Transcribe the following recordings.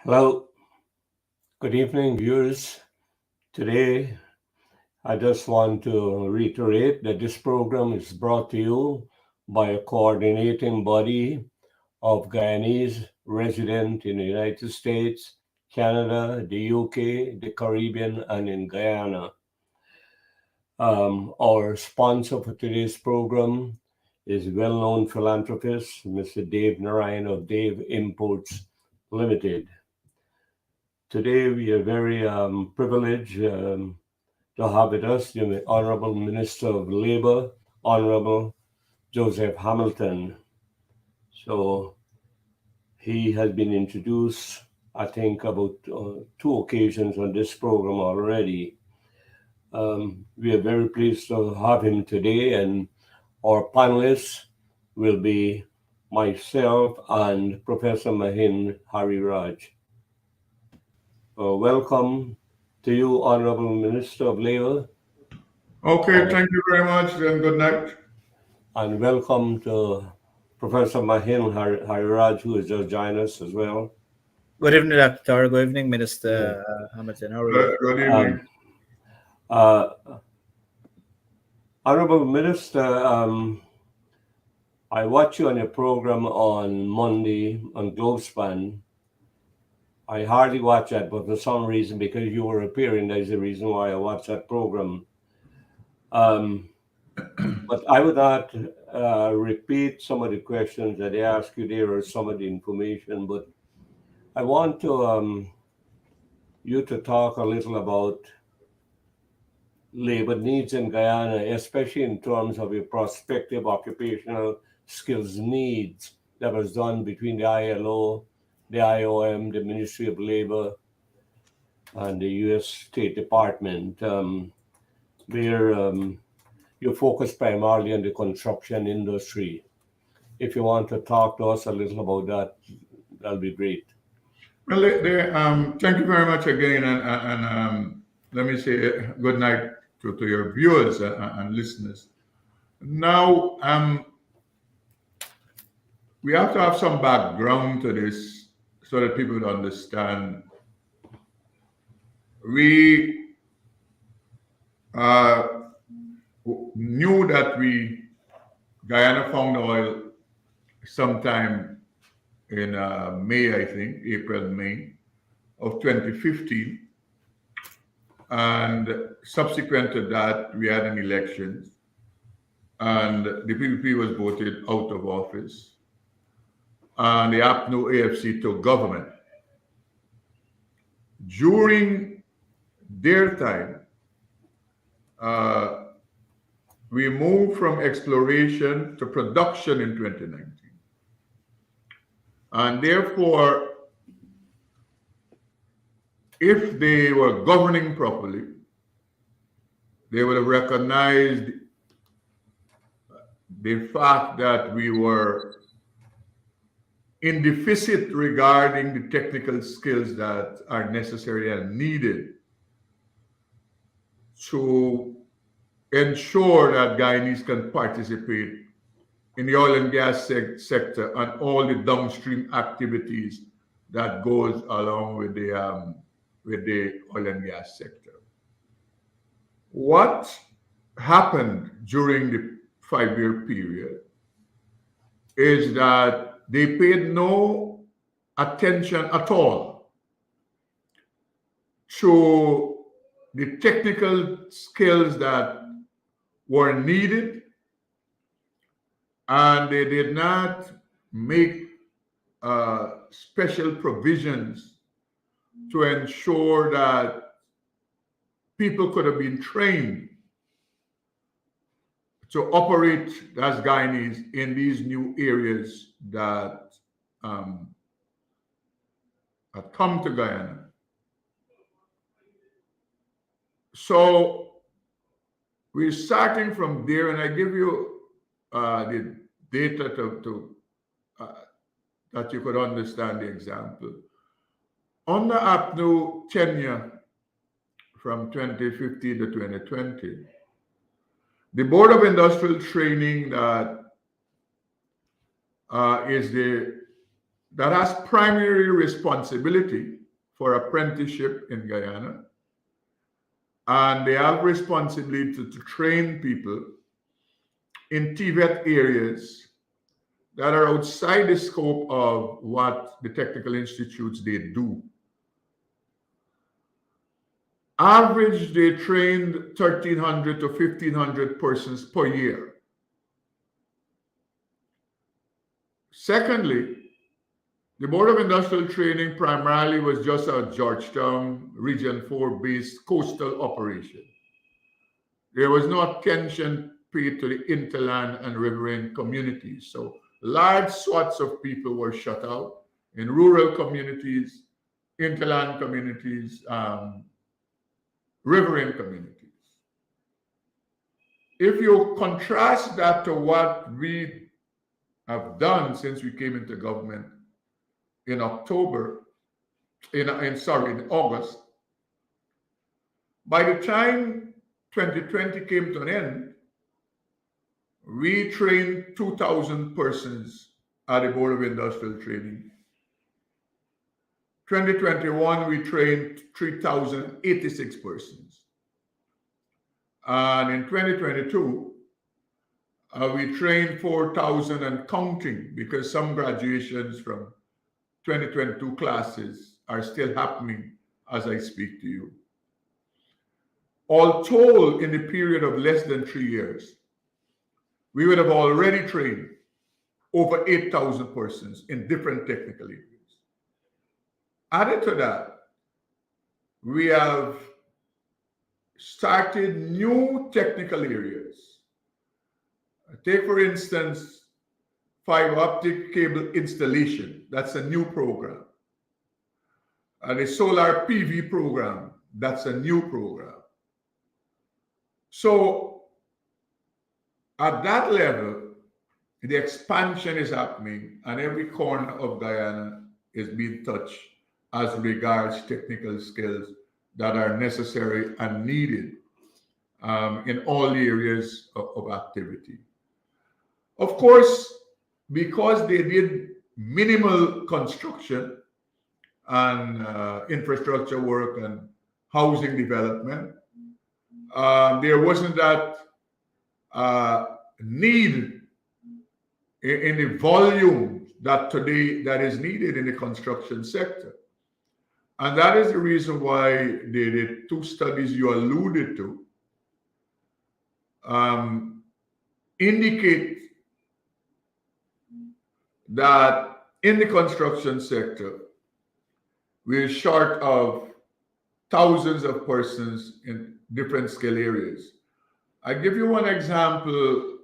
Hello, good evening, viewers. Today, I just want to reiterate that this program is brought to you by a coordinating body of Guyanese resident in the United States, Canada, the UK, the Caribbean, and in Guyana. Our sponsor for today's program is well-known philanthropist, Mr. Dave Narayan of Dave Imports Limited. Today, we are very privileged to have with us the Honorable Minister of Labor, Honorable Joseph Hamilton. So he has been introduced, I think, about two occasions on this program already. We are very pleased to have him today, and our panelists will be myself and Professor Mahin Hariraj. Welcome to you, Honorable Minister of Labor. Okay, thank you very much and good night. And welcome to Professor Mahin Hariraj, who has just joined us as well. Good evening, Doctor. Good evening, Minister Hamilton. How are you? Good evening. Honorable Minister, I watched you on your program on Monday on Globespan. I hardly watched that, but for some reason, because you were appearing, there's a reason why I watched that program. But I would not repeat some of the questions that they asked you there or some of the information, but I want to you to talk a little about labor needs in Guyana, especially in terms of your prospective occupational skills needs that was done between the ILO, the IOM, the Ministry of Labor, and the U.S. State Department, where you focus primarily on the construction industry. If you want to talk to us a little about that, that'll be great. Well, thank you very much again, and let me say good night to your viewers and listeners. Now, we have to have some background to this so that people would understand. We knew that Guyana found oil sometime in May, I think, April, May of 2015. And subsequent to that, we had an election, and the PPP was voted out of office, and the APNO AFC took government. During their time, we moved from exploration to production in 2019. And therefore, if they were governing properly, they would have recognized the fact that we were in deficit regarding the technical skills that are necessary and needed to ensure that Guyanese can participate in the oil and gas sector and all the downstream activities that goes along with the oil and gas sector. What happened during the 5-year period is that they paid no attention at all to the technical skills that were needed, and they did not make special provisions to ensure that people could have been trained to operate as Guyanese in these new areas that had come to Guyana. So we're starting from there, and I give you the data that you could understand the example. Under APNO tenure from 2015 to 2020, the Board of Industrial Training that is the that has primary responsibility for apprenticeship in Guyana, and they have responsibility to train people in TVET areas that are outside the scope of what the technical institutes they do. Average, they trained 1,300 to 1,500 persons per year. Secondly, the Board of Industrial Training primarily was just a Georgetown Region 4 based coastal operation. There was no attention paid to the interland and riverine communities. So large swaths of people were shut out in rural communities, interland communities, riverine communities. If you contrast that to what we have done since we came into government in August, by the time 2020 came to an end, we trained 2,000 persons at the Board of Industrial Training. 2021, we trained 3,086 persons. And in 2022, we trained 4,000 and counting, because some graduations from 2022 classes are still happening as I speak to you. All told, in the period of less than 3 years, we would have already trained over 8,000 persons in different technical areas. Added to that, we have started new technical areas. Take, for instance, fiber optic cable installation. That's a new program. And the solar PV program, that's a new program. So at that level, the expansion is happening, and every corner of Guyana is being touched as regards technical skills that are necessary and needed in all the areas of activity. Of course, because they did minimal construction and infrastructure work and housing development, there wasn't that need in the volume that today that is needed in the construction sector. And that is the reason why the two studies you alluded to indicate that in the construction sector, we're short of thousands of persons in different skill areas. I give you one example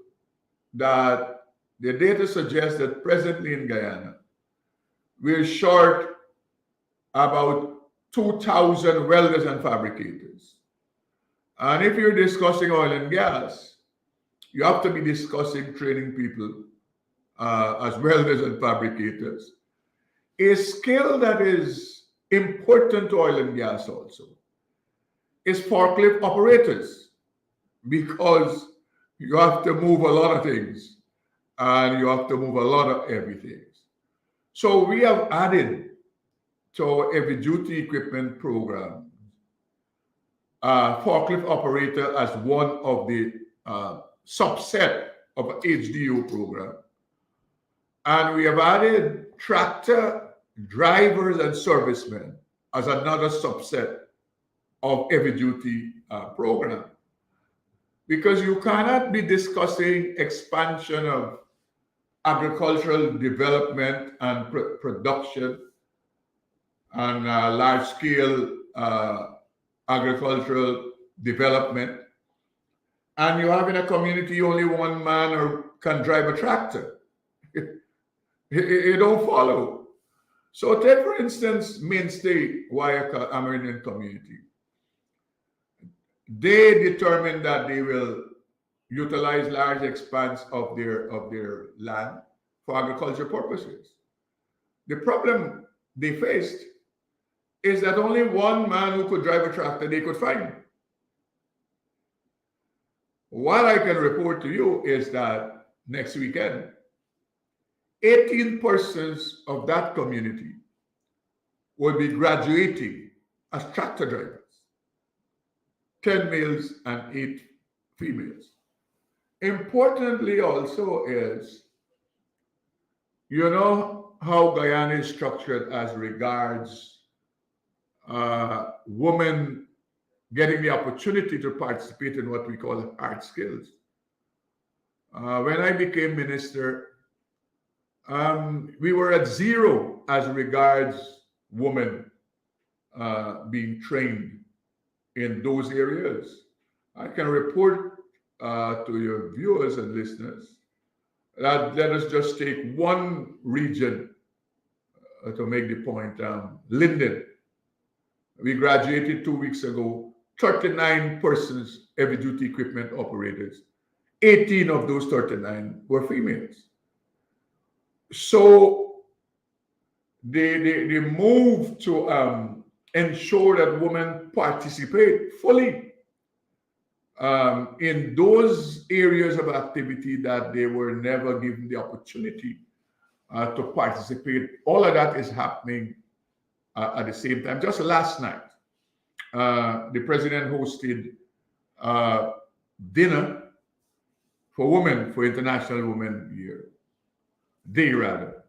that the data suggests that presently in Guyana, we're short about 2,000 welders and fabricators. And if you're discussing oil and gas, you have to be discussing training people as welders and fabricators. A skill that is important to oil and gas also is forklift operators, because you have to move a lot of things and you have to move a lot of everything. So we have added to our heavy duty equipment program forklift operator as one of the subset of an HDO program. And we have added tractor drivers and servicemen as another subset of heavy duty program. Because you cannot be discussing expansion of agricultural development and production and large scale agricultural development, and you have in a community only one man or can drive a tractor. It don't follow. So take, for instance, Mainstay Wayaka Amerindian community. They determined that they will utilize large expanse of their land for agriculture purposes. The problem they faced is that only one man who could drive a tractor they could find. What I can report to you is that next weekend, 18 persons of that community will be graduating as tractor drivers, 10 males and 8 females. Importantly also is, you know how Guyana is structured as regards women getting the opportunity to participate in what we call hard skills. When I became minister, we were at 0 as regards women being trained in those areas. I can report to your viewers and listeners that let us just take one region to make the point. Linden. We graduated 2 weeks ago, 39 persons, heavy duty equipment operators. 18 of those 39 were females. So they move to ensure that women participate fully in those areas of activity that they were never given the opportunity to participate. All of that is happening at the same time. Just last night, the president hosted dinner for women, for International Women Day rather.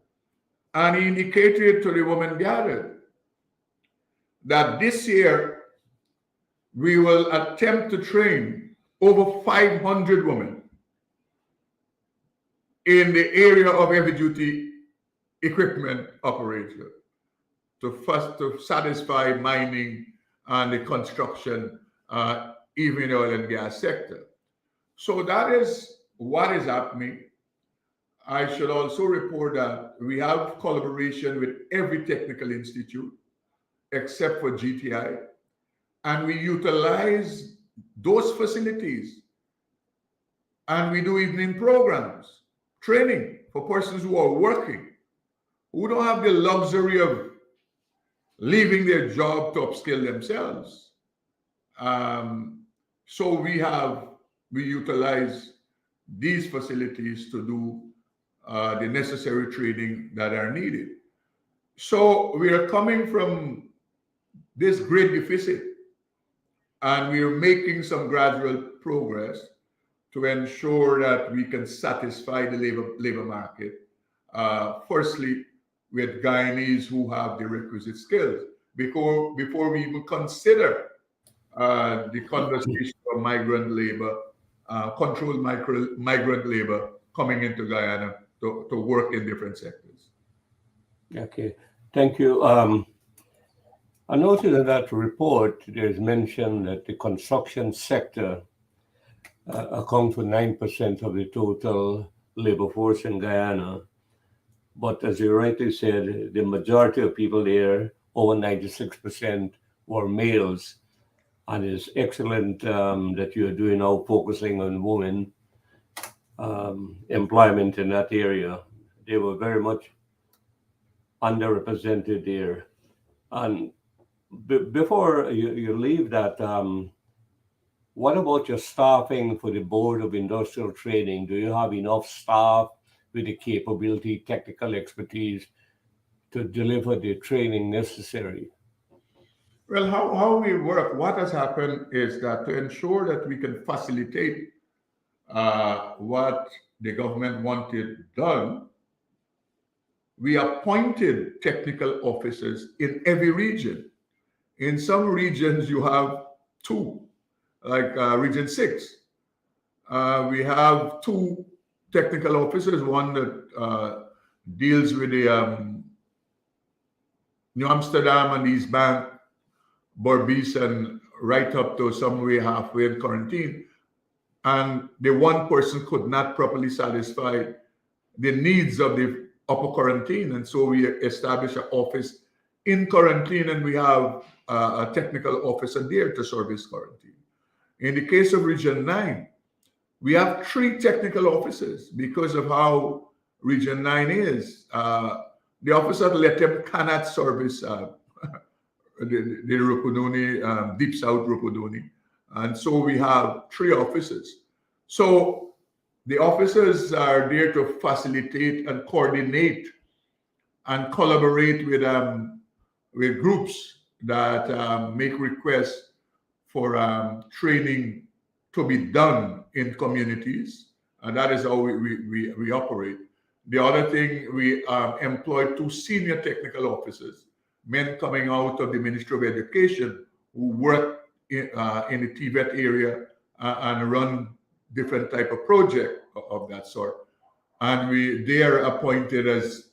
And he indicated to the women gathered that this year we will attempt to train over 500 women in the area of heavy duty equipment operator to satisfy mining and the construction, even in the oil and gas sector. So that is what is happening. I should also report that we have collaboration with every technical institute except for GTI, and we utilize those facilities, and we do evening programs, training for persons who are working, who don't have the luxury of leaving their job to upskill themselves. So we utilize these facilities to do the necessary training that are needed. So we are coming from this great deficit, and we are making some gradual progress to ensure that we can satisfy the labor market. Firstly, with Guyanese who have the requisite skills before we even consider the conversation of migrant labor, controlled migrant labor coming into Guyana to work in different sectors. Okay, thank you. I noted in that report there's mention that the construction sector accounts for 9% of the total labor force in Guyana. But as you rightly said, the majority of people there, over 96%, were males. And it's excellent that you're doing now focusing on women employment in that area. They were very much underrepresented there. And before you leave that, what about your staffing for the Board of Industrial Training? Do you have enough staff with the capability, technical expertise to deliver the training necessary? Well, how we work, what has happened is that to ensure that we can facilitate what the government wanted done, we appointed technical officers in every region. In some regions, you have 2, like Region 6. We have 2 technical officers, one that deals with the New Amsterdam and East Bank, Berbice, and right up to somewhere halfway in quarantine. And the one person could not properly satisfy the needs of the upper quarantine. And so we established an office in quarantine, and we have a technical officer there to service quarantine. In the case of Region 9, we have 3 technical officers because of how Region 9 is. The officer at Letem cannot service the Rukuduni, Deep South Rukuduni. And so we have 3 officers. So The officers are there to facilitate and coordinate and collaborate with groups that make requests for training to be done in communities. And that is how we operate. The other thing, we employ 2 senior technical officers, men coming out of the Ministry of Education who work in the TVET area and run different type of project of that sort. And they are appointed as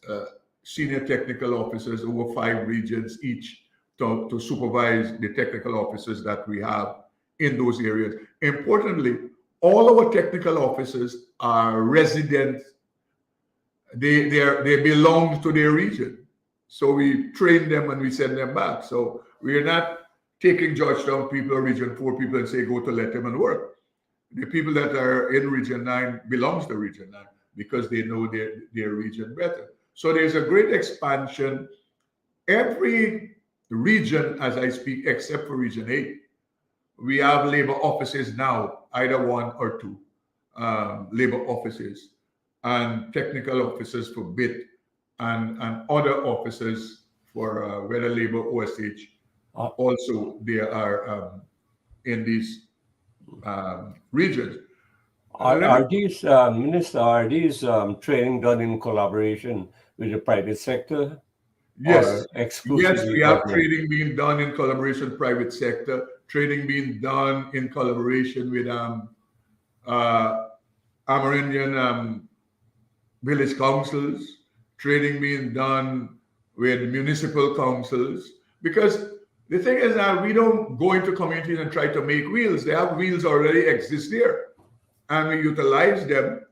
senior technical officers over 5 regions each to supervise the technical officers that we have in those areas. Importantly, all our technical officers are residents. They belong to their region. So we train them and we send them back. So we are not taking Georgetown people or Region 4 people and say, go to let them and work. The people that are in Region 9 belongs to Region 9 because they know their region better. So there's a great expansion. Every region, as I speak, except for Region 8, we have labor offices now, either 1 or 2 labor offices, and technical officers for BIT, and other officers for whether labor OSH. Also, they are in these regions. Are these, Minister, are these training done in collaboration with the private sector? Yes. Exclusively Yes, we have government? training being done in collaboration private sector, training being done in collaboration with Amerindian village councils, training being done with municipal councils. Because the thing is that we don't go into communities and try to make wheels. They have wheels already exist there. And we utilize them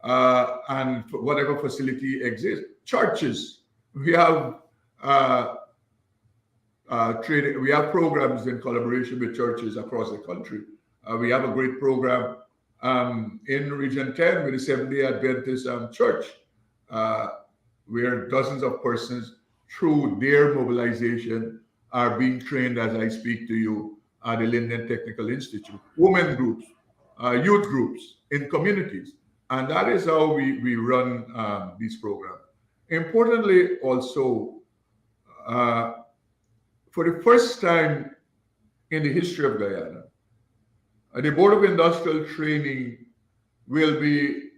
and whatever facility exists. Churches, we have training. We have programs in collaboration with churches across the country. We have a great program in Region 10 with the Seventh-day Adventist Church, where dozens of persons, through their mobilization, are being trained as I speak to you at the Linden Technical Institute. Women groups, youth groups in communities. And that is how we run these programs. Importantly, also, for the first time in the history of Guyana, the Board of Industrial Training will be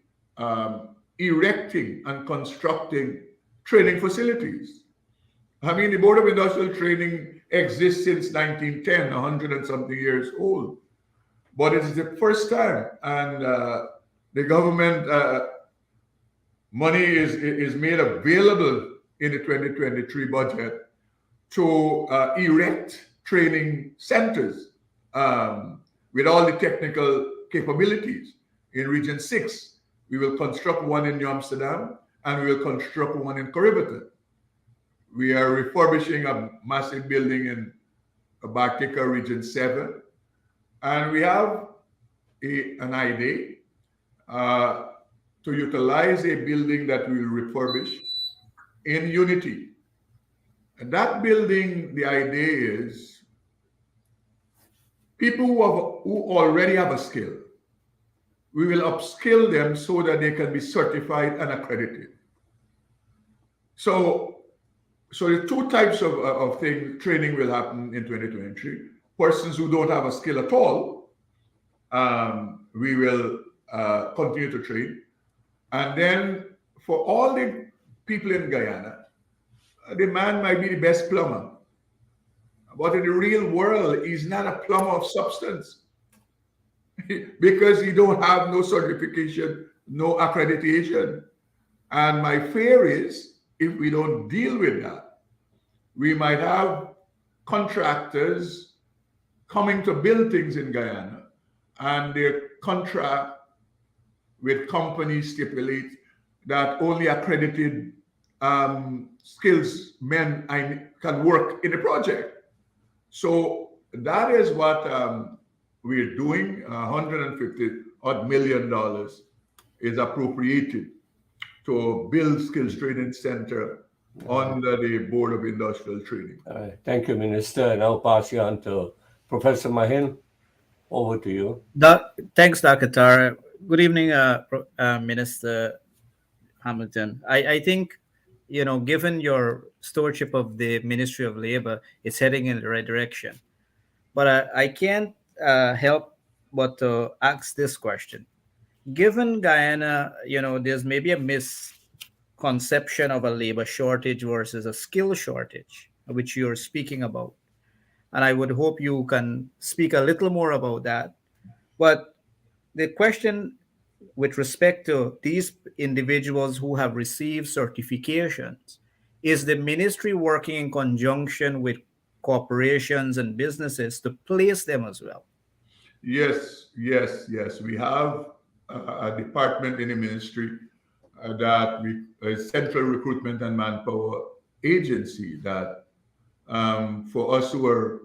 erecting and constructing training facilities. I mean, the Board of Industrial Training exists since 1910, 100 and something years old. But it is the first time, and the government money is made available in the 2023 budget to erect training centers with all the technical capabilities. In Region 6, we will construct one in New Amsterdam, and we will construct one in Cooperative. We are refurbishing a massive building in Bartica, Region 7. And we have an idea to utilize a building that we will refurbish in Unity. And that building, the idea is people who already have a skill, we will upskill them so that they can be certified and accredited. So the 2 types of training will happen in 2023. Persons who don't have a skill at all, we will continue to train. And then for all the people in Guyana, the man might be the best plumber. But in the real world, he's not a plumber of substance because he don't have no certification, no accreditation. And my fear is, if we don't deal with that, we might have contractors coming to build things in Guyana, and their contract with companies stipulates that only accredited skills men can work in the project. So that is what we're doing. $150 million is appropriated to build skills training center under the Board of Industrial Training. Thank you, Minister. And I'll pass you on to Professor Mahin. Over to you. Thanks, Dr. Tara. Good evening, Minister Hamilton. I think, given your stewardship of the Ministry of Labor, it's heading in the right direction. But I can't help but to ask this question. Given Guyana, there's maybe a misconception of a labor shortage versus a skill shortage, which you're speaking about. And I would hope you can speak a little more about that. But the question with respect to these individuals who have received certifications, is the ministry working in conjunction with corporations and businesses to place them as well? Yes. We have a department in the ministry that we a central recruitment and manpower agency that for us who are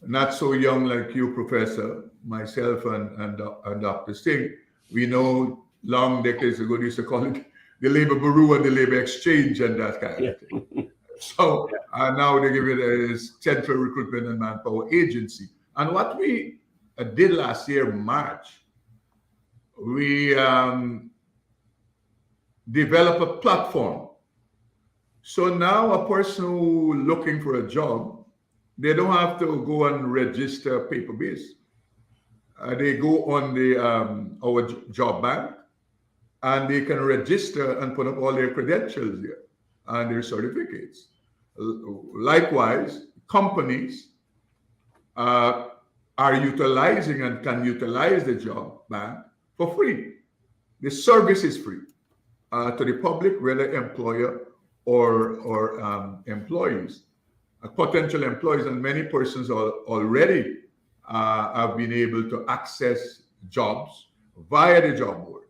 not so young like you, Professor, myself, and Dr. Singh, we know long decades ago they used to call it the labor bureau and the labor exchange and that kind of thing. So now they give it a central recruitment and manpower agency. And what we did last year, March, we developed a platform. So now a person who looking for a job, they don't have to go and register paper-based. They go on the our job bank, and they can register and put up all their credentials there and their certificates. Likewise, companies are utilizing and can utilize the job bank for free. The service is free to the public, whether employer or employees, potential employees, and many persons already have been able to access jobs via the job board.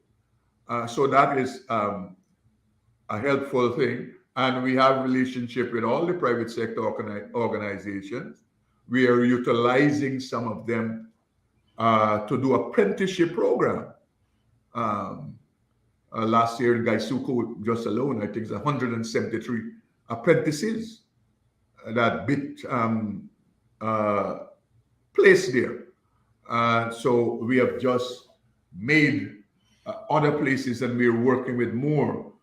So that is a helpful thing. And we have relationship with all the private sector organizations. We are utilizing some of them to do apprenticeship program. Last year in Gaisuko, just alone, I think it's 173 apprentices that bit placed there. So we have just made other places, and we're working with more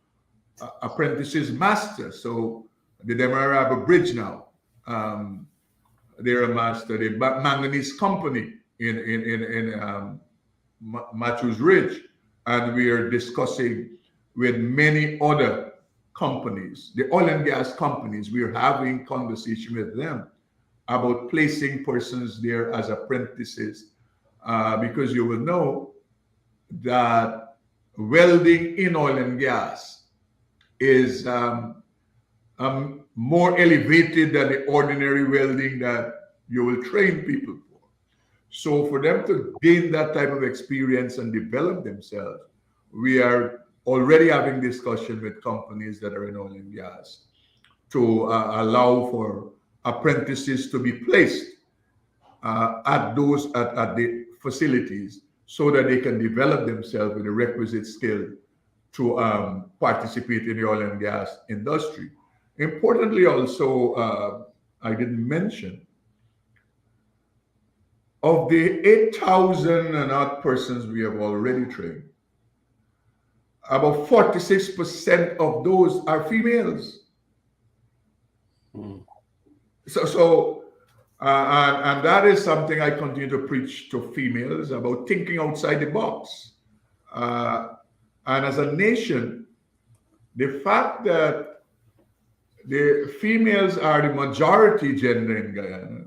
apprentices masters. So the Demerara Bridge now, they're a master. The manganese company in Matthews Ridge, and we are discussing with many other companies, the oil and gas companies. We are having conversation with them about placing persons there as apprentices, because you will know that welding in oil and gas is more elevated than the ordinary welding that you will train people for. So for them to gain that type of experience and develop themselves, we are already having discussion with companies that are in oil and gas to allow for apprentices to be placed at the facilities so that they can develop themselves with the requisite skill to participate in the oil and gas industry. Importantly, also, I didn't mention, of the 8,000 and odd persons we have already trained, about 46% of those are females. And that is something I continue to preach to females about thinking outside the box. And as a nation, the fact that the females are the majority gender in Guyana,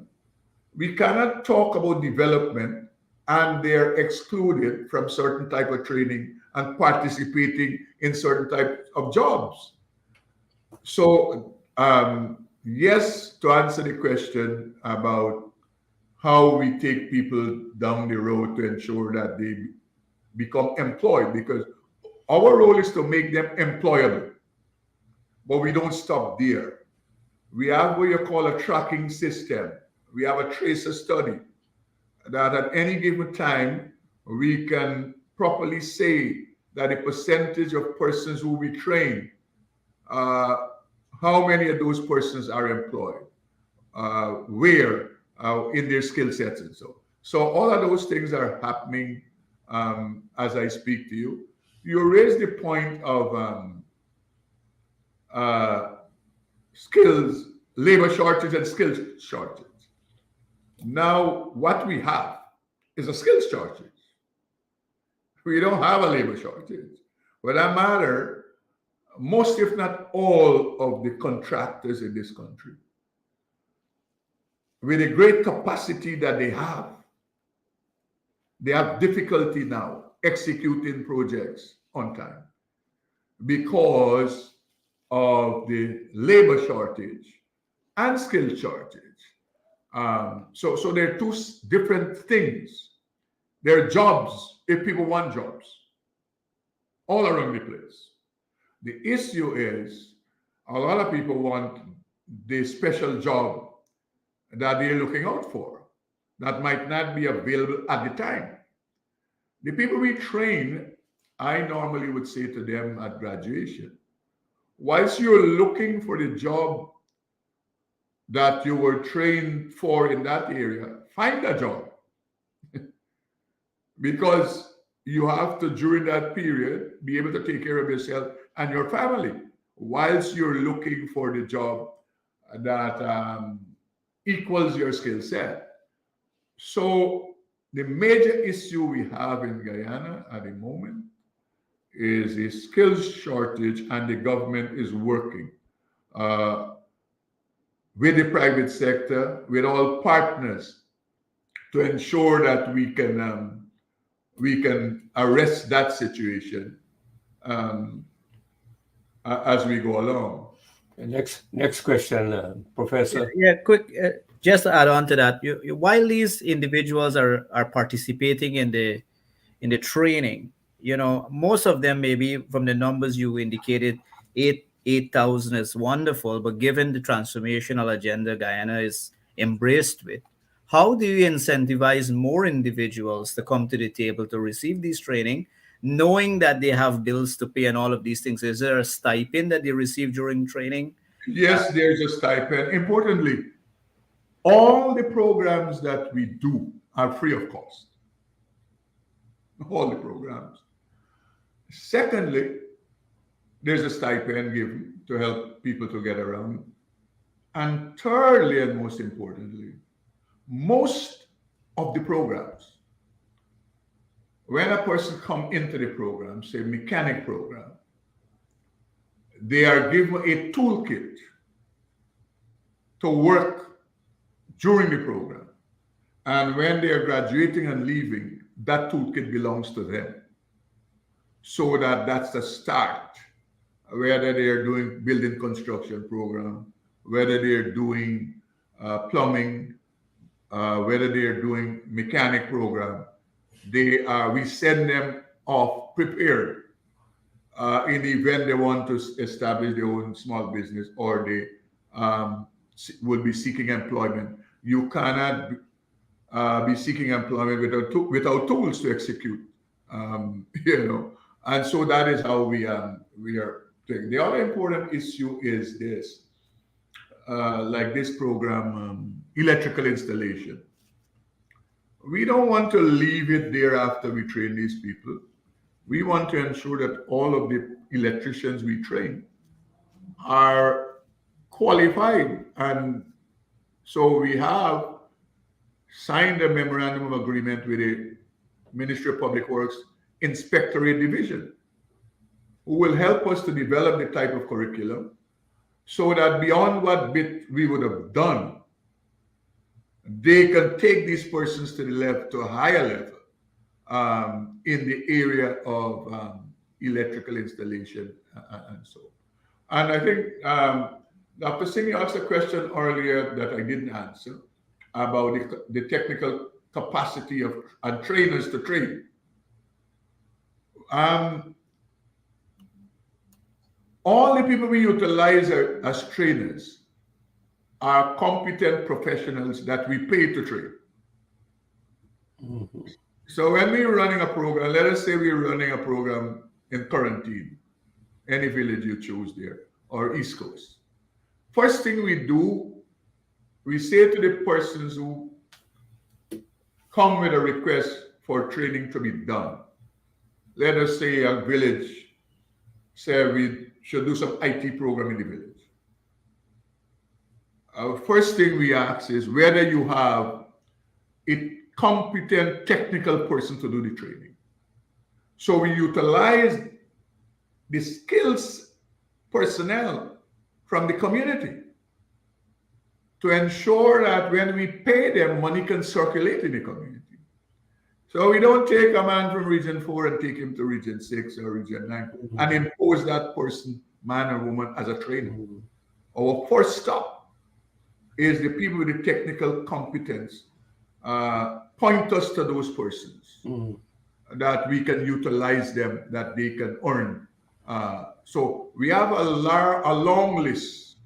we cannot talk about development and they're excluded from certain type of training and participating in certain type of jobs. So yes, to answer the question about how we take people down the road to ensure that they become employed, because our role is to make them employable, but we don't stop there. We have what you call a tracking system. We have a tracer study that at any given time, we can properly say that the percentage of persons who we train, how many of those persons are employed, where in their skill sets and so. So all of those things are happening as I speak to you. You raised the point of skills, labor shortage and skills shortage. Now, what we have is a skills shortage. We don't have a labor shortage. For that matter, most, if not all, of the contractors in this country, with the great capacity that they have difficulty now executing projects on time because of the labor shortage and skill shortage. So there are two different things. There are jobs, if people want jobs, all around the place. The issue is a lot of people want the special job that they're looking out for that might not be available at the time. The people we train, I normally would say to them at graduation, whilst you're looking for the job that you were trained for in that area, find a job. Because you have to, during that period, be able to take care of yourself and your family whilst you're looking for the job that equals your skill set. So the major issue we have in Guyana at the moment is a skills shortage, and the government is working with the private sector, with all partners, to ensure that we can arrest that situation as we go along. Next question, Professor. Yeah, quick. Just to add on to that, while these individuals are participating in the training, most of them, maybe from the numbers you indicated, 8,000 is wonderful, but given the transformational agenda Guyana is embraced with, how do you incentivize more individuals to come to the table to receive this training, knowing that they have bills to pay and all of these things? Is there a stipend that they receive during training? Yes, there's a stipend. Importantly, all the programs that we do are free of cost. All the programs. Secondly, there's a stipend given to help people to get around. And thirdly, and most importantly, most of the programs, when a person comes into the program, say mechanic program, they are given a toolkit to work during the program. And when they are graduating and leaving, that toolkit belongs to them. So that's the start, whether they are doing building construction program, whether they are doing plumbing, whether they are doing mechanic program, we send them off prepared in the event they want to establish their own small business or they will be seeking employment. You cannot be seeking employment without tools to execute, And so that is how we are doing. The other important issue is this, like this program, electrical installation. We don't want to leave it there after we train these people. We want to ensure that all of the electricians we train are qualified. And so we have signed a memorandum of agreement with the Ministry of Public Works Inspectorate Division, who will help us to develop the type of curriculum so that beyond what bit we would have done, they can take these persons to a higher level in the area of electrical installation and so on. And I think Dr. Singh asked a question earlier that I didn't answer about the technical capacity of trainers to train. All the people we utilize as trainers are competent professionals that we pay to train. Mm-hmm. So when we're running a program, let us say we're running a program in Quarantine, any village you choose there, or East Coast. First thing we do, we say to the persons who come with a request for training to be done. Let us say a village, say we should do some IT program in the village. First thing we ask is whether you have a competent technical person to do the training. So we utilize the skills personnel from the community to ensure that when we pay them, money can circulate in the community. So we don't take a man from Region 4 and take him to Region 6 or Region 9 and impose that person, man or woman, as a trainer. Our first stop is the people with the technical competence point us to those persons that we can utilize them, that they can earn. So we have a long list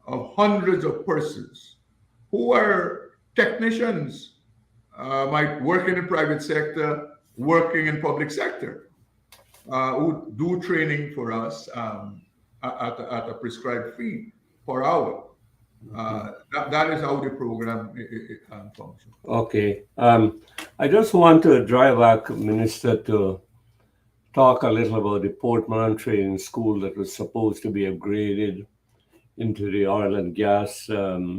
of hundreds of persons who are technicians, might work in the private sector, working in public sector, who do training for us at a prescribed fee per hour. That is how the program functions. Okay. I just want to drive back, Minister, to talk a little about the Port Moran Training School that was supposed to be upgraded into the Oil and Gas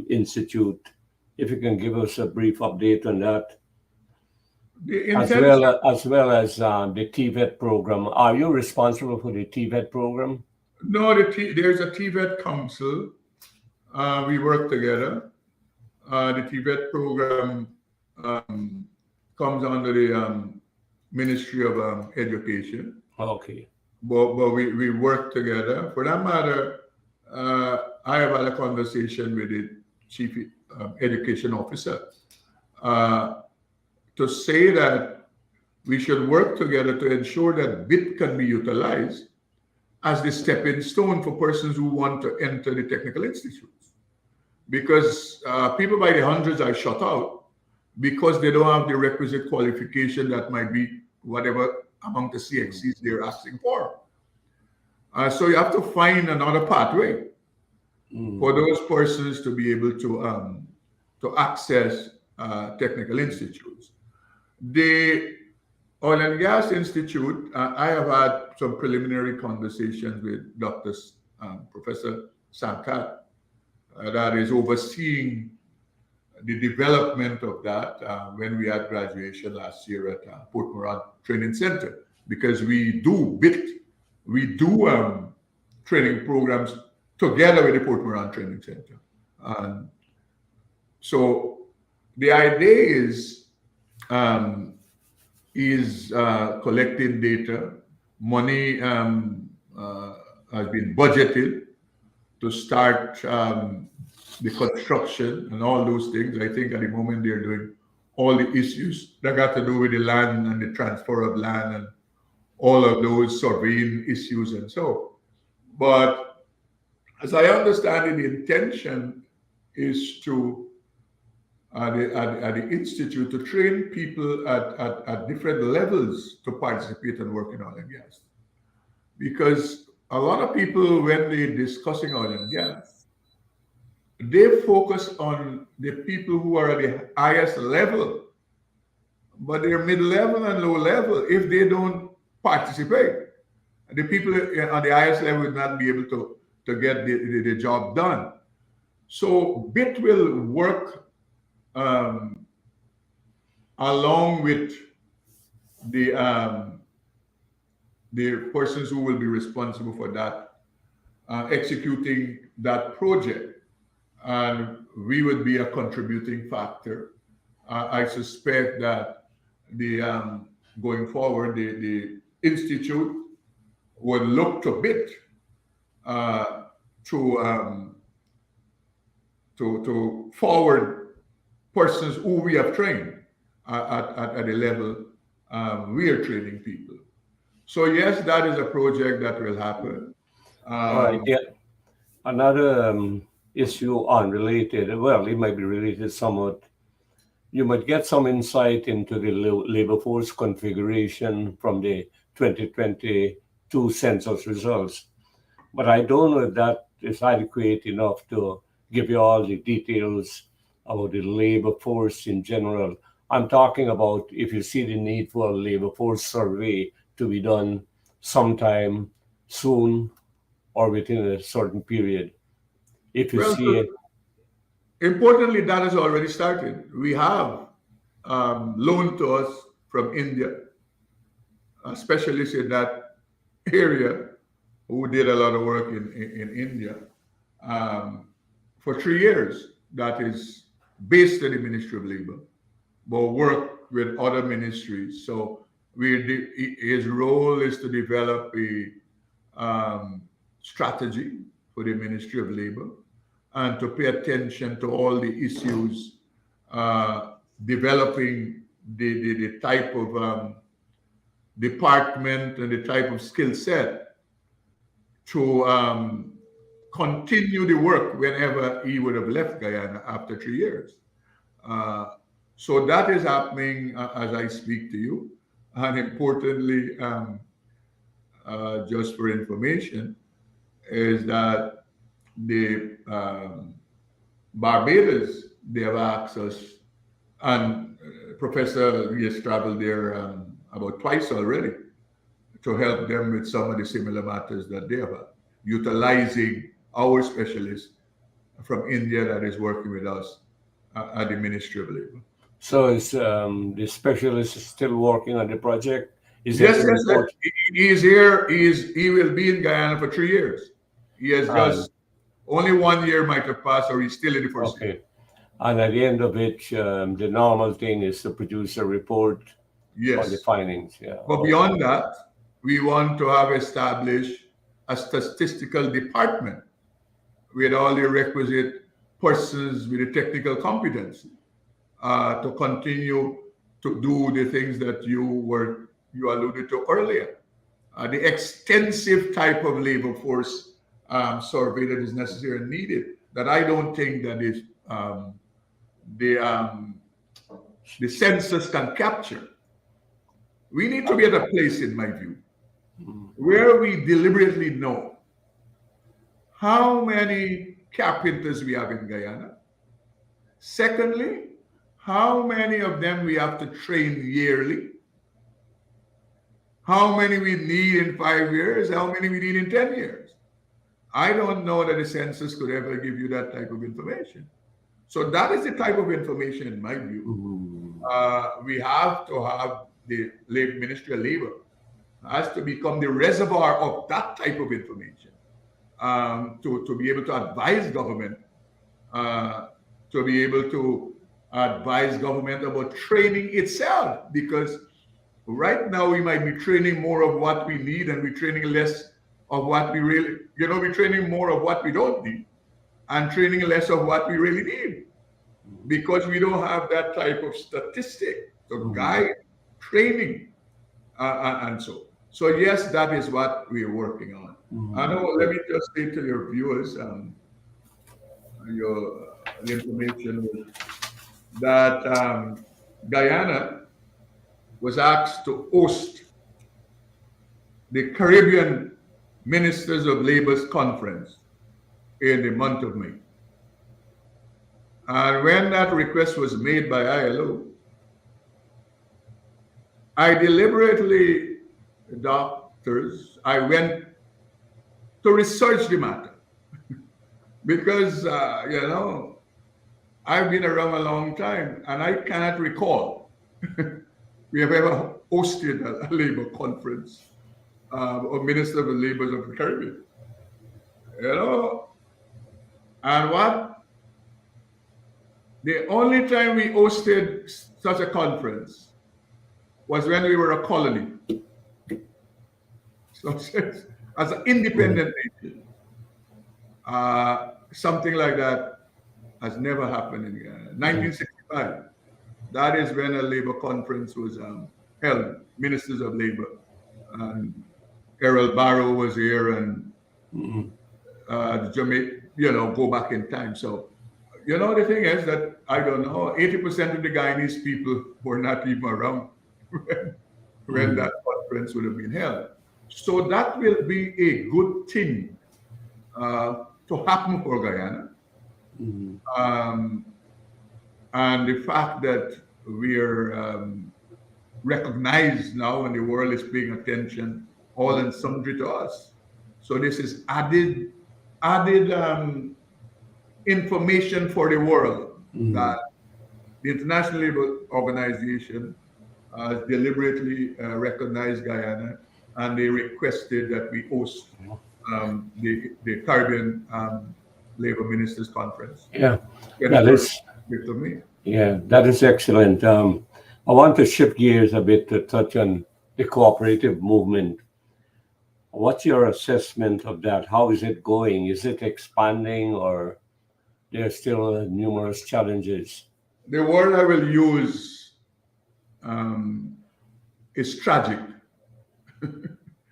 Institute. If you can give us a brief update on that, as well as the TVET program. Are you responsible for the TVET program? No, there's a TVET council. We work together. The TVET program comes under the Ministry of Education. Okay. But we work together. For that matter, I have had a conversation with the Chief Education Officer to say that we should work together to ensure that BIT can be utilized as the stepping stone for persons who want to enter the technical institutes. Because people by the hundreds are shut out because they don't have the requisite qualification that might be whatever among the CXCs they're asking for. So you have to find another pathway for those persons to be able to access technical institutes. The Oil and Gas Institute, I have had some preliminary conversations with Professor Sankat, that is overseeing the development of that when we had graduation last year at Port Moran Training Center, because we do training programs together with the Port Moran Training Center. So the idea is collecting data. Money has been budgeted to start the construction and all those things. I think at the moment they're doing all the issues that got to do with the land and the transfer of land and all of those surveying issues and so. But as I understand it, the intention is to at the institute to train people at different levels to participate and work in oil and gas. Because a lot of people, when they're discussing oil and gas, they focus on the people who are at the highest level, but they're mid-level and low level. If they don't participate, the people on the highest level will not be able to get the job done. So BIT will work along with the persons who will be responsible for that, executing that project. And we would be a contributing factor. I suspect that going forward, the Institute would look to BIT to forward persons who we have trained at the level we are training people. So yes, that is a project that will happen. All right. Yeah. Another issue unrelated. Well, it might be related somewhat. You might get some insight into the labor force configuration from the 2022 census results, but I don't know if that is adequate enough to give you all the details about the labor force in general I'm talking about if you see the need for a labor force survey to be done sometime soon or within a certain period. If you Well, see it, importantly, that has already started. We have loaned to us from India a specialist in that area who did a lot of work in India um, for 3 years. That is based in the Ministry of Labor, but work with other ministries. So his role is to develop a strategy for the Ministry of Labor and to pay attention to all the issues, developing the type of department and the type of skill set to continue the work whenever he would have left Guyana after 3 years. So that is happening as I speak to you. And importantly, just for information, is that the Barbados, they have asked us, and Professor he has traveled there about twice already to help them with some of the similar matters that they have, utilizing our specialist from India that is working with us at the Ministry of Labor. so is the specialist is still working on the project? Is Yes, that the yes, report? he is here. He will be in Guyana for 3 years. He has just only 1 year might have passed, or he's still in the first year. Okay. And at the end of it, the normal thing is to produce a report on the Yes. findings. Yeah. But beyond that, we want to have established a statistical department with all the requisite persons with the technical competency to continue to do the things that you alluded to earlier. The extensive type of labor force survey that is necessary and needed, that I don't think that is the census can capture. We need to be at a place, in my view, where we deliberately know how many carpenters we have in Guyana. Secondly, how many of them we have to train yearly. How many we need in 5 years, how many we need in 10 years. I don't know that the census could ever give you that type of information. So that is the type of information, in my view. We have to have the Ministry of Labor has to become the reservoir of that type of information to be able to advise government, to be able to advise government about training itself. Because right now we might be training more of what we need and we're training less of what we really, we're training more of what we don't need and training less of what we really need, because we don't have that type of statistic to guide training and so. So yes, that is what we are working on. I know. Let me just say to your viewers, the information was that Guyana was asked to host the Caribbean Ministers of Labor's conference in the month of May. And when that request was made by ILO, I deliberately, doctors, I went to research the matter because, I've been around a long time and I cannot recall we have ever hosted a labor conference of Ministers of Labor of the Caribbean. And what? The only time we hosted such a conference was when we were a colony. So as an independent nation, something like that has never happened in Ghana. 1965, that is when a labor conference was held, Ministers of Labor. And Errol Barrow was here, and Jamaica, go back in time. So, the thing is that, I don't know, 80% of the Guyanese people were not even around when that conference would have been held. So that will be a good thing to happen for Guyana. And the fact that we're recognized now, and the world is paying attention, all and sundry to us. So this is added information for the world that the International Labour Organization deliberately recognized Guyana, and they requested that we host the Caribbean Labor Ministers Conference. Yeah, Get that it is to me. yeah, that is excellent. I want to shift gears a bit to touch on the cooperative movement. What's your assessment of that? How is it going? Is it expanding, or there are still numerous challenges? The word I will use is tragic,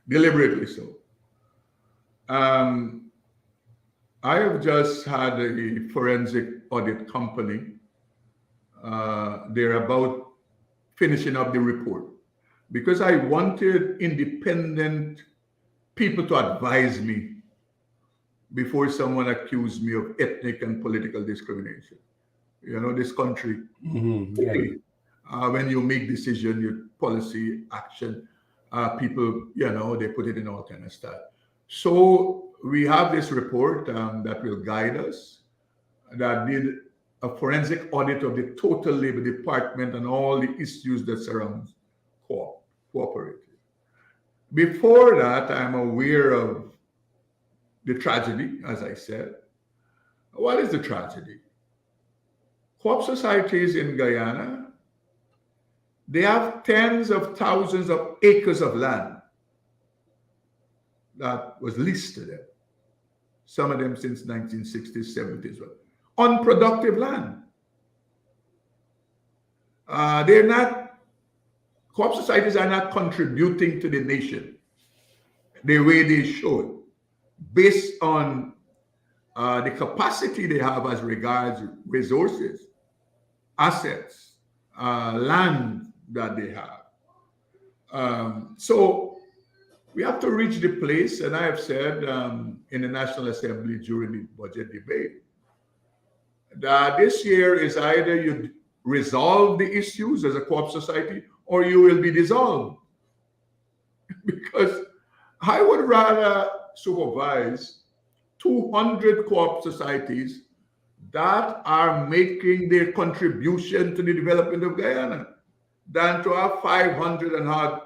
deliberately so. I have just had a forensic audit company. They're about finishing up the report because I wanted independent people to advise me before someone accused me of ethnic and political discrimination. You know, this country, when you make decision, your policy, action, people, they put it in all kind of stuff. So we have this report that will guide us, that did a forensic audit of the total labor department and all the issues that surround cooperative. Before that, I'm aware of the tragedy, as I said. What is the tragedy? Co-op societies in Guyana, they have tens of thousands of acres of land that was leased to them. Some of them since 1960s, 70s. Unproductive land. Co-op societies are not contributing to the nation the way they should, based on the capacity they have as regards resources, assets, land that they have. So we have to reach the place, and I have said in the National Assembly during the budget debate, that this year is either you resolve the issues as a co-op society or you will be dissolved. Because I would rather supervise 200 co-op societies that are making their contribution to the development of Guyana than to have 500 and odd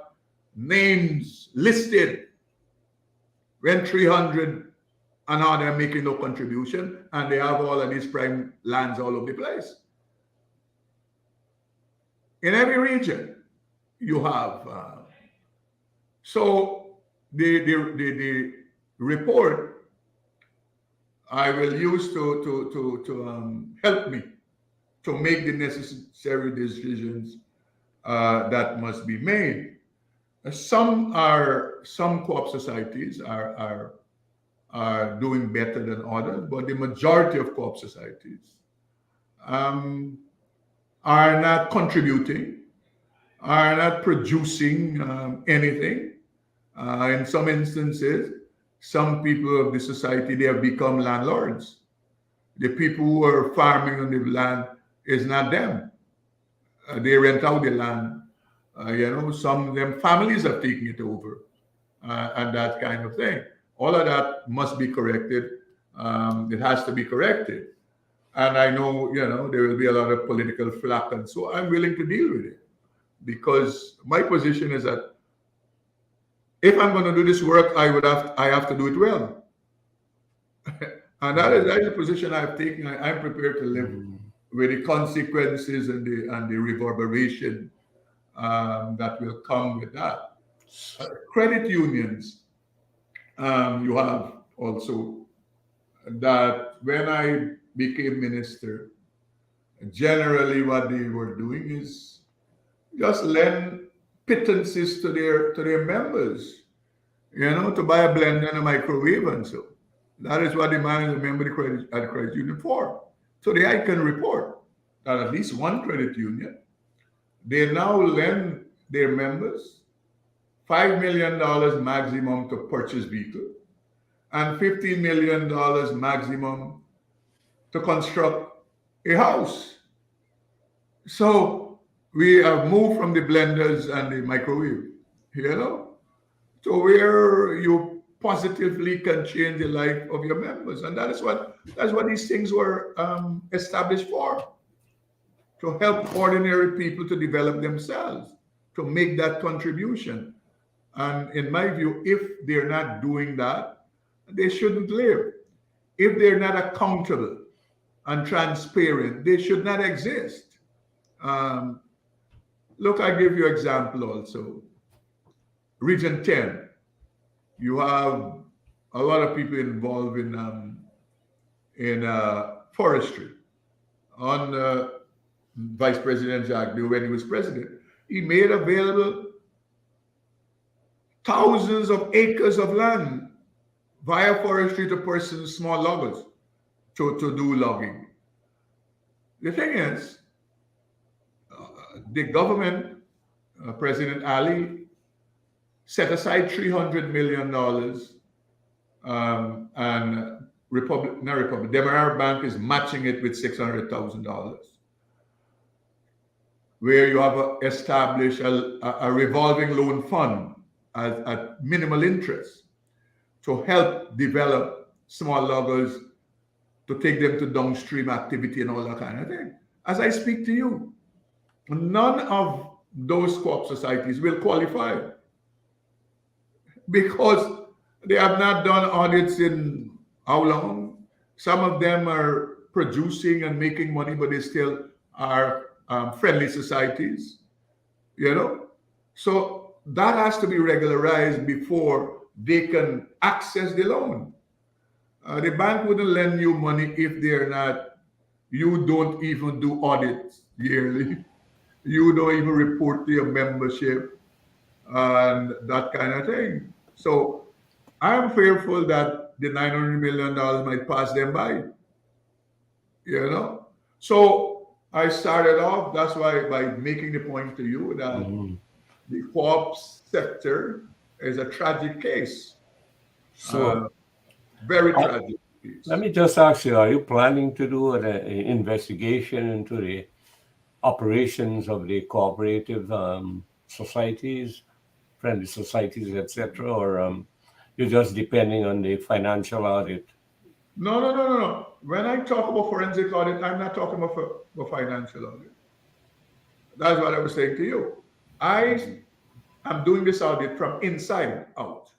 names listed when 300 and odd are making no contribution, and they have all of these prime lands all over the place. In every region, you have. So the report I will use to help me to make the necessary decisions that must be made. Some co-op societies are doing better than others, but the majority of co-op societies are not contributing, are not producing anything. In some instances, some people of the society, they have become landlords. The people who are farming on the land is not them. They rent out the land. Some of them families have taken it over, and that kind of thing. All of that must be corrected. It has to be corrected. And I know, there will be a lot of political flack, and so I'm willing to deal with it. Because my position is that if I'm going to do this work, I have to do it well. And that is the position I've taken. I'm prepared to live with the consequences and the reverberation that will come with that. Credit unions, you have also that when I became minister, generally what they were doing is just lend pittances to their members, to buy a blender and a microwave and so. That is what the man is a member of the credit union for. So I can report that at least one credit union, they now lend their members $5 million maximum to purchase vehicle and $15 million maximum to construct a house. So we have moved from the blenders and the microwave, you know, to where you positively can change the life of your members. And that's what these things were established for, to help ordinary people to develop themselves, to make that contribution. And in my view, if they're not doing that, they shouldn't live. If they're not accountable and transparent, they should not exist. Um, Look, I give you example also. Region 10, you have a lot of people involved in forestry. On Vice President Jacques, when he was president, he made available thousands of acres of land via forestry to persons, small loggers, to do logging. The thing is, the government, President Ali, set aside $300 million, and Demerara Bank is matching it with $600,000, where you have established a revolving loan fund at minimal interest to help develop small loggers, to take them to downstream activity and all that kind of thing. As I speak to you, none of those co-op societies will qualify because they have not done audits in how long? Some of them are producing and making money, but they still are friendly societies, you know? So that has to be regularized before they can access the loan. The bank wouldn't lend you money if you don't even do audits yearly. You don't even report to your membership and that kind of thing. So I'm fearful that the $900 million might pass them by, you know? So I started off, that's why, by making the point to you that the co-op sector is a tragic case. So, very tragic case. let me just ask you, are you planning to do an investigation into the operations of the cooperative societies, friendly societies, etc., or you're just depending on the financial audit? No. When I talk about forensic audit, I'm not talking about financial audit. That's what I was saying to you. I am doing this audit from inside out,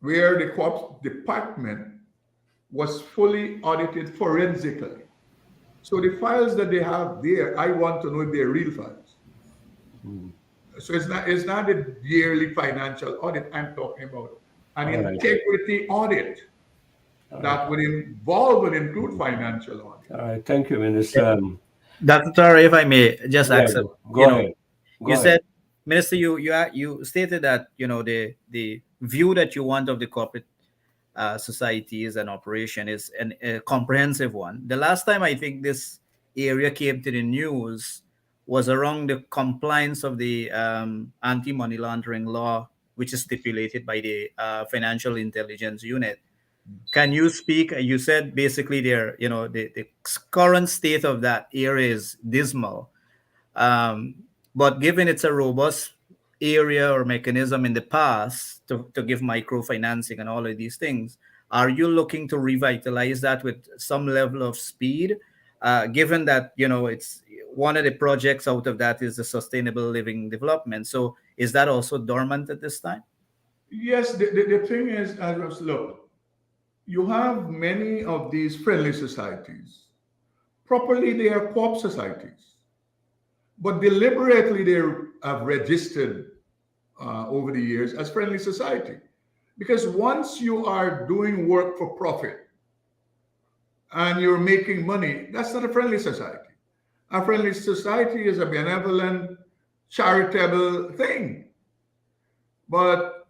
where the co-op department was fully audited forensically. So the files that they have there, I want to know if they're real files. So it's not a yearly financial audit I'm talking about. An integrity audit that would involve and include financial audit. All right, thank you, Minister. Dr. Tara, if I may just Yeah, accept, go ahead. you said, Minister, you stated that the view that you want of the corporate societies and operation is a comprehensive one. The last time I think this area came to the news was around the compliance of the anti-money laundering law, which is stipulated by the Financial Intelligence Unit. Can you speak? You said basically the current state of that area is dismal. But given it's a robust area or mechanism in the past to give microfinancing and all of these things, are you looking to revitalize that with some level of speed? Given that it's one of the projects out of that is the sustainable living development. So is that also dormant at this time? Yes, the thing is, look, you have many of these friendly societies. Properly, they are co-op societies, but deliberately they have registered over the years as friendly society. Because once you are doing work for profit and you're making money, that's not a friendly society. A friendly society is a benevolent, charitable thing. But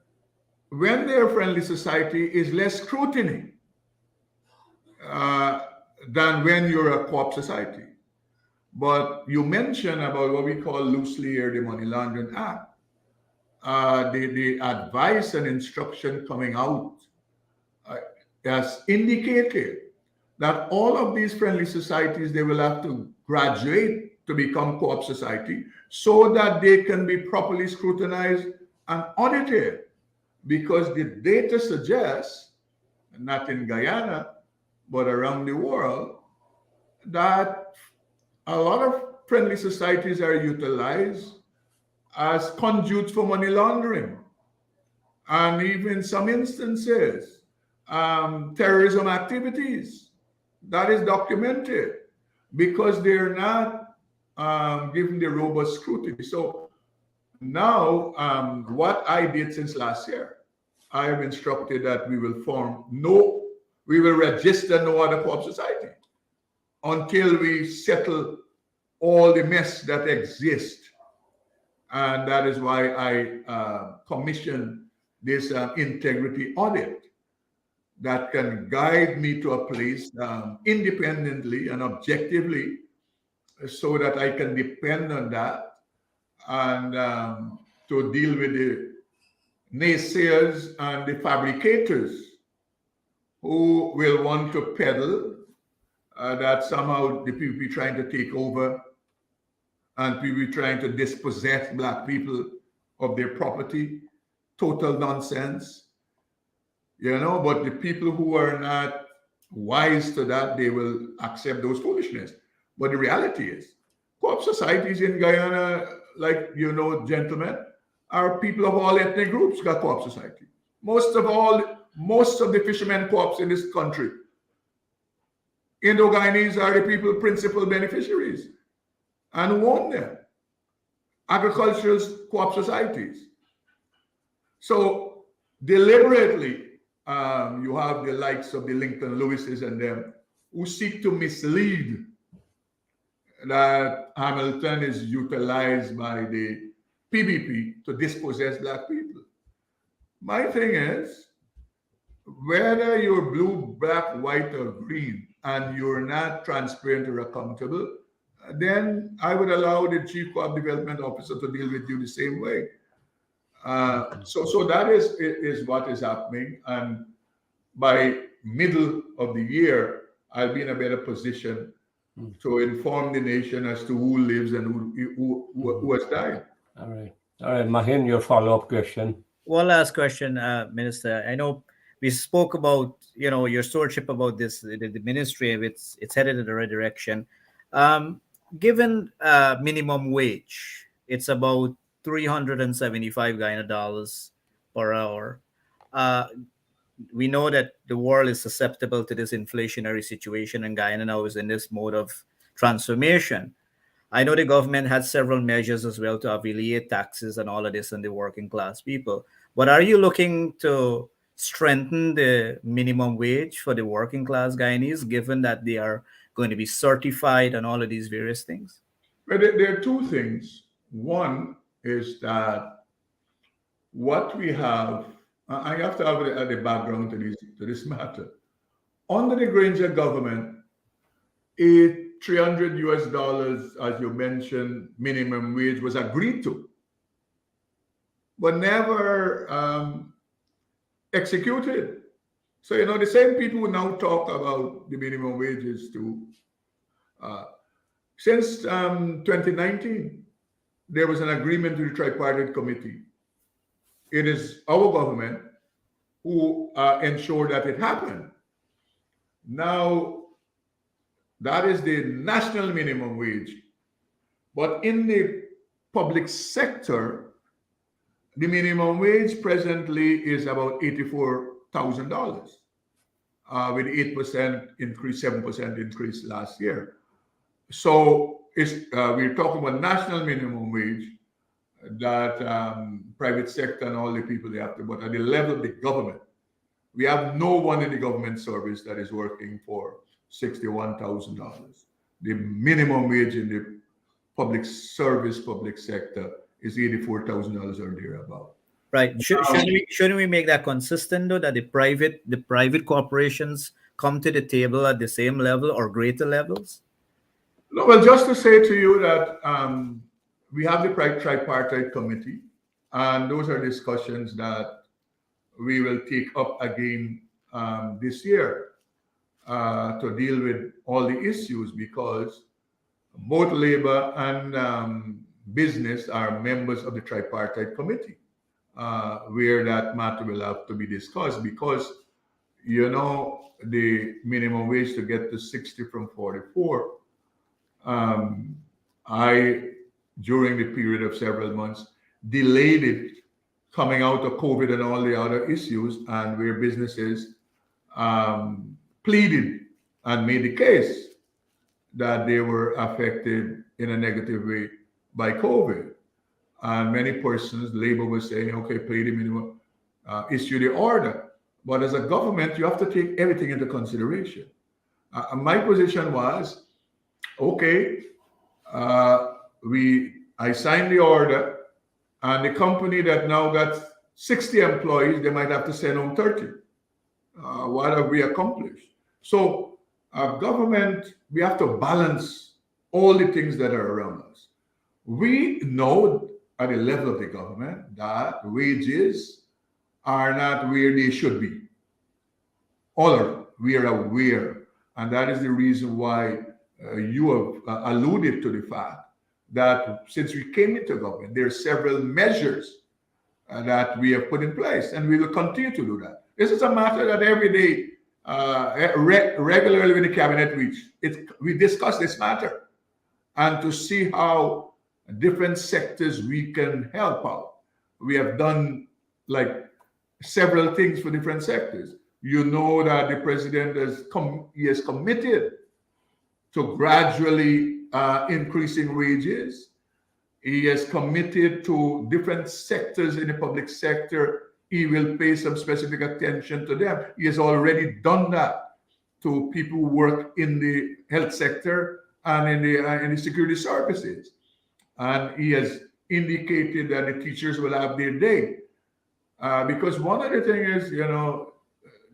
when they're a friendly society, is less scrutiny than when you're a co-op society. But you mentioned about what we call loosely here the Money Laundering Act. The advice and instruction coming out has indicated that all of these friendly societies, they will have to graduate to become co-op society so that they can be properly scrutinized and audited. Because the data suggests, not in Guyana, but around the world, that a lot of friendly societies are utilized as conduits for money laundering. And even in some instances, terrorism activities. That is documented because they're not given the robust scrutiny. So now, what I did since last year, I have instructed that we will register no other co-op society until we settle all the mess that exists. And that is why I commissioned this integrity audit that can guide me to a place independently and objectively so that I can depend on that and to deal with the naysayers and the fabricators who will want to peddle that somehow the people be trying to take over and people be trying to dispossess Black people of their property. Total nonsense. But the people who are not wise to that, they will accept those foolishness. But the reality is, co-op societies in Guyana, like gentlemen, are people of all ethnic groups got co-op society. Most of the fishermen co-ops in this country, Indo-Guyanese are the people principal beneficiaries and who own them. Agricultural co-op societies. So deliberately, you have the likes of the Lincoln Lewises and them who seek to mislead that Hamilton is utilized by the PBP to dispossess Black people. My thing is, whether you're blue, black, white, or green, and you're not transparent or accountable, then I would allow the Chief Co-op Development Officer to deal with you the same way. So that is what is happening, and by middle of the year, I'll be in a better position to inform the nation as to who lives and who has died. All right, Mahin, your follow-up question. One last question, Minister. I know we spoke about your stewardship about this, the ministry. It's headed in the right direction. Given minimum wage, it's about 375 Guyana dollars per hour. We know that the world is susceptible to this inflationary situation, and Guyana now is in this mode of transformation. I know the government had several measures as well to alleviate taxes and all of this on the working class people. But are you looking to strengthen the minimum wage for the working class Guyanese, given that they are going to be certified and all of these various things? Well, there are two things. One is that what we have, I have to have the background to this matter. Under the Granger government, $300, as you mentioned, minimum wage was agreed to, but never executed. So, the same people who now talk about the minimum wages too. Since 2019, there was an agreement with the tripartite committee. It is our government who ensured that it happened. Now, that is the national minimum wage. But in the public sector, the minimum wage presently is about $84,000 with 8% increase, 7% increase last year. So we're talking about national minimum wage that private sector and all the people they have to, but at the level of the government, we have no one in the government service that is working for $61,000. The minimum wage in the public service, public sector is $84,000 or thereabout. Right. Shouldn't we make that consistent though, that the private corporations come to the table at the same level or greater levels? No, well, just to say to you that we have the tripartite committee, and those are discussions that we will take up again this year to deal with all the issues, because both labor and business are members of the tripartite committee, where that matter will have to be discussed, because the minimum wage to get to 60 from 44, I, during the period of several months, delayed it coming out of COVID and all the other issues, and where businesses pleaded and made the case that they were affected in a negative way by COVID. And many persons, labor was saying, okay, pay the minimum, issue the order. But as a government, you have to take everything into consideration. My position was, okay, I signed the order, and the company that now got 60 employees, they might have to send home 30. What have we accomplished? So government, we have to balance all the things that are around us. We know at the level of the government that wages are not where they should be. All of it, we are aware. And that is the reason why you have alluded to the fact that since we came into government, there are several measures that we have put in place, and we will continue to do that. This is a matter that every day, regularly with the cabinet, we discuss this matter, and to see how different sectors we can help out. We have done like several things for different sectors. You know that the president has committed to gradually increasing wages. He has committed to different sectors in the public sector. He will pay some specific attention to them. He has already done that to people who work in the health sector and in the security services. And he has indicated that the teachers will have their day. Because one of the things is,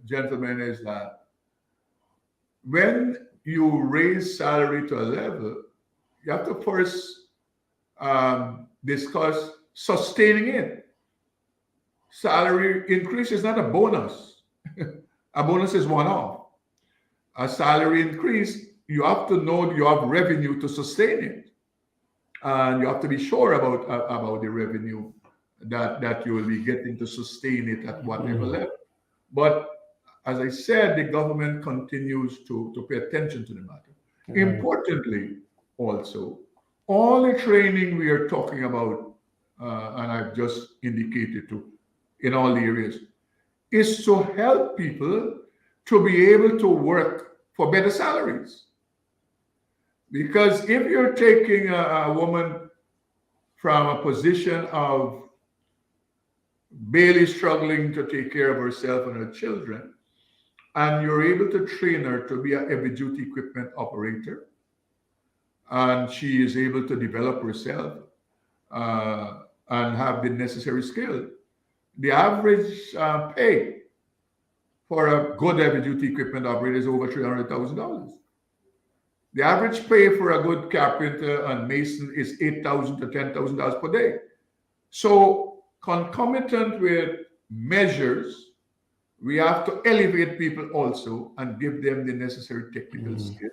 gentlemen, is that when you raise salary to a level, you have to first discuss sustaining it. Salary increase is not a bonus. A bonus is one-off. A salary increase, you have to know you have revenue to sustain it. And you have to be sure about the revenue that you will be getting to sustain it at whatever level. But as I said, the government continues to pay attention to the matter. Importantly, also, all the training we are talking about, and I've just indicated to in all the areas, is to help people to be able to work for better salaries. Because if you're taking a woman from a position of barely struggling to take care of herself and her children, and you're able to train her to be a heavy-duty equipment operator, and she is able to develop herself and have the necessary skill, the average pay for a good heavy-duty equipment operator is over $300,000. The average pay for a good carpenter and mason is $8,000 to $10,000 per day. So concomitant with measures, we have to elevate people also and give them the necessary technical skill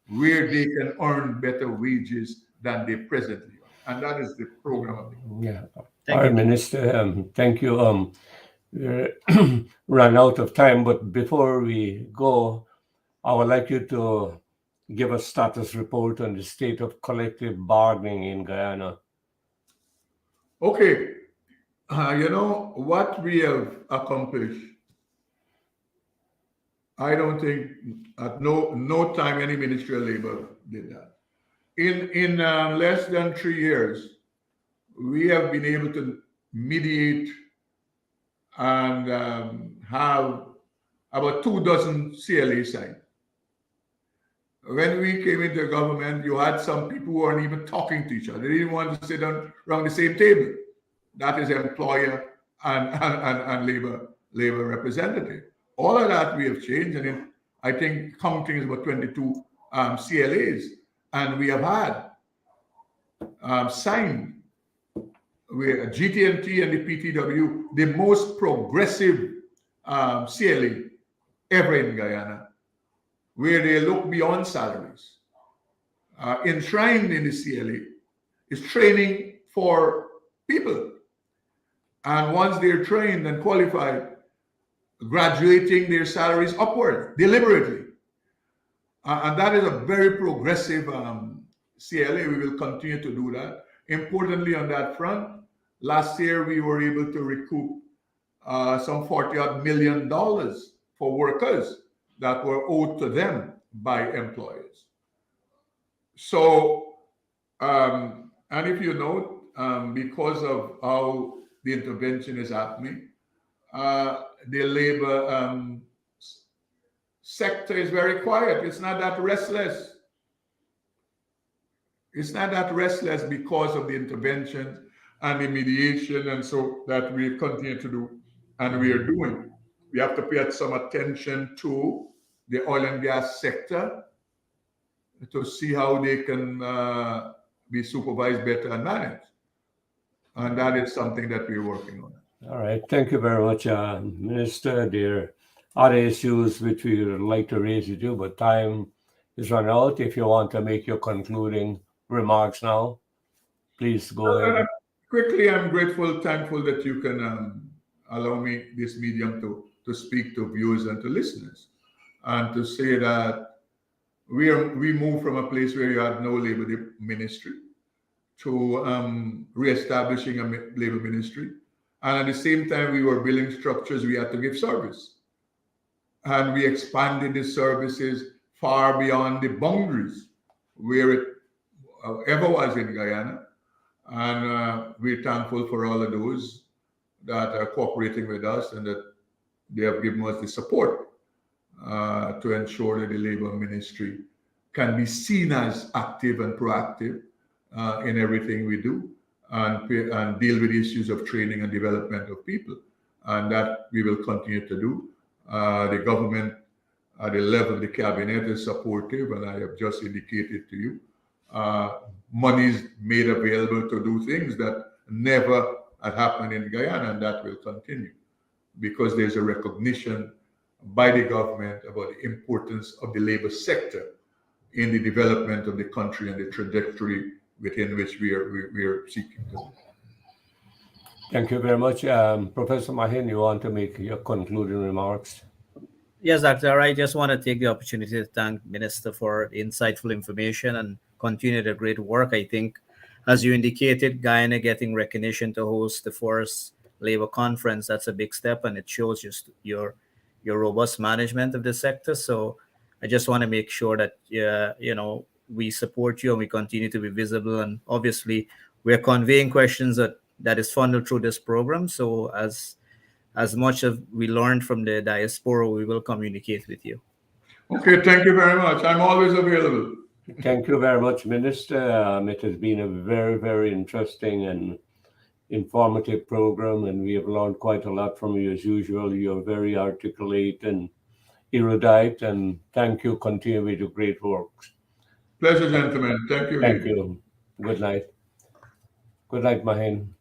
where they can earn better wages than they presently earn. And that is the program of the government. All right, Minister, thank you. We ran out of time, but before we go, I would like you to give a status report on the state of collective bargaining in Guyana. Okay. What we have accomplished, I don't think at no time any Ministry of Labor did that. In less than 3 years, we have been able to mediate and have about 24 CLA signed. When we came into government, you had some people who weren't even talking to each other. They didn't want to sit down around the same table. That is employer and labor representative. All of that we have changed, and I think counting is about 22 CLAs, and we have had signed with GT&T and the PTW the most progressive CLA ever in Guyana, where they look beyond salaries. enshrined in the CLA is training for people. And once they're trained and qualified, graduating their salaries upward deliberately. And that is a very progressive CLA. We will continue to do that. Importantly, on that front, last year we were able to recoup some $40 million for workers that were owed to them by employers. So, and if you note, because of how the intervention is happening, the labor sector is very quiet. It's not that restless. It's not that restless because of the intervention and the mediation, and so that we continue to do, and we are doing. We have to pay some attention to the oil and gas sector to see how they can be supervised better and managed. And that is something that we're working on. All right. Thank you very much, Minister. There are other issues which we would like to raise with you, but time is run out. If you want to make your concluding remarks now, please go ahead. Quickly, I'm grateful, thankful that you can allow me this medium to speak to viewers and to listeners, and to say that we moved from a place where you had no labor ministry to reestablishing a labor ministry. And at the same time, we were building structures, we had to give service. And we expanded the services far beyond the boundaries where it ever was in Guyana. And we're thankful for all of those that are cooperating with us and that they have given us the support to ensure that the labor ministry can be seen as active and proactive in everything we do, and deal with issues of training and development of people. And that we will continue to do. The government at the level of the cabinet is supportive, and I have just indicated to you, money is made available to do things that never had happened in Guyana, and that will continue because there's a recognition by the government about the importance of the labor sector in the development of the country and the trajectory within which we are seeking to. Thank you very much. Professor Mahin, you want to make your concluding remarks? Yes, Doctor. I just want to take the opportunity to thank Minister for insightful information and continue the great work. I think, as you indicated, Guyana getting recognition to host the first labor conference, that's a big step, and it shows your robust management of the sector. So I just want to make sure that we support you and we continue to be visible. And obviously, we're conveying questions that is funneled through this program. So as much as we learned from the diaspora, we will communicate with you. Okay, thank you very much. I'm always available. Thank you very much, Minister. It has been a very, very interesting and informative program, and we have learned quite a lot from you as usual. You're very articulate and erudite, and thank you. Continue with your great works. Pleasure, gentlemen. Thank you. Thank you. Good night. Good night, Mahin.